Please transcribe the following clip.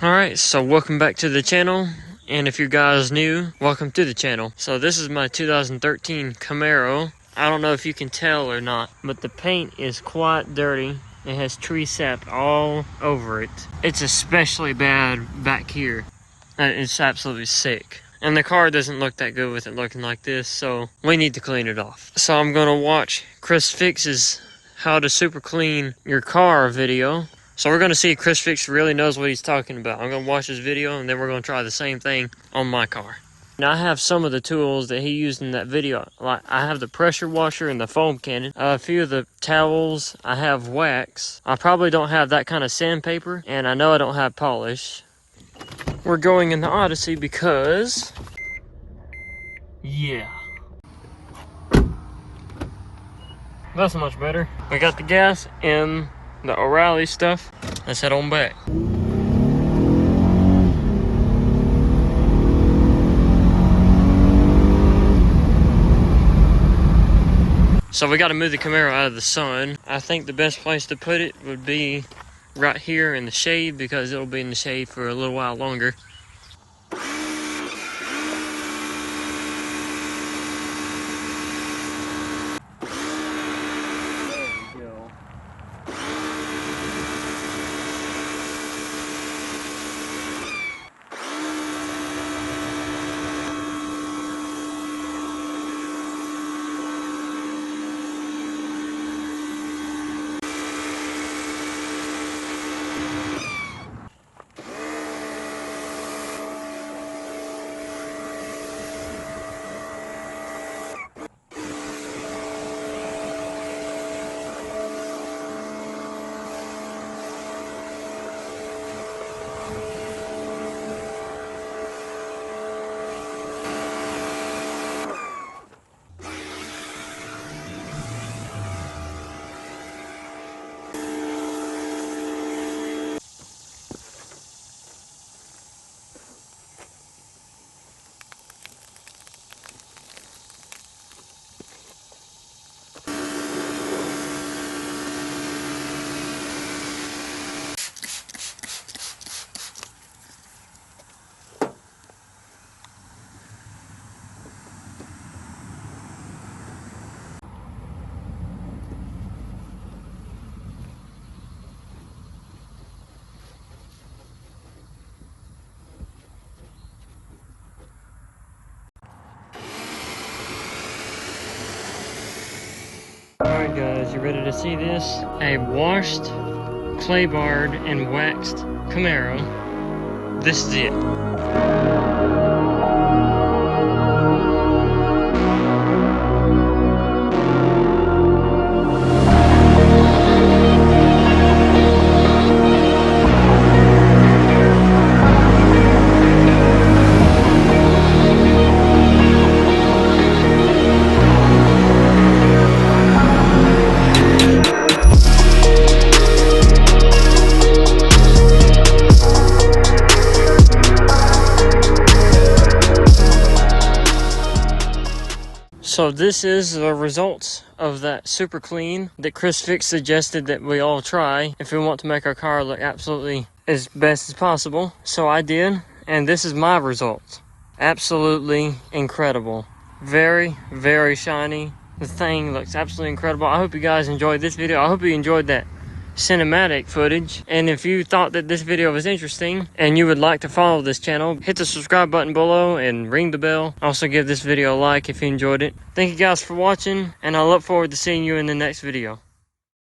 Alright, so welcome back to the channel, and if you guys new, welcome to the channel. So this is my 2013 Camaro. I don't know if you can tell or not, but the paint is quite dirty. It has tree sap all over it. It's especially bad back here. It's absolutely sick. And the car doesn't look that good with it looking like this, so we need to clean it off. So I'm gonna watch Chris Fix's how to super clean your car video. So we're gonna see if Chris Fix really knows what he's talking about. I'm gonna watch his video and then we're gonna try the same thing on my car. Now I have some of the tools that he used in that video. Like I have the pressure washer and the foam cannon. A few of the towels. I have wax. I probably don't have that kind of sandpaper, and I know I don't have polish. We're going in the Odyssey because, yeah, that's much better. We got the gas and the O'Reilly stuff. Let's head on back. So we got to move the Camaro out of the sun. I think the best place to put it would be right here in the shade, because it'll be in the shade for a little while longer. Alright guys, you ready to see this? A washed, clay barred, and waxed Camaro. This is it. So this is the results of that super clean that Chris Fix suggested that we all try if we want to make our car look absolutely as best as possible. So I did, and this is my results. Absolutely incredible. Very, very shiny. The thing looks absolutely incredible. I hope you guys enjoyed this video. I hope you enjoyed that cinematic footage, and if you thought that this video was interesting and you would like to follow this channel, hit the subscribe button below and ring the bell. Also give this video a like if you enjoyed it. Thank you guys for watching, and I look forward to seeing you in the next video.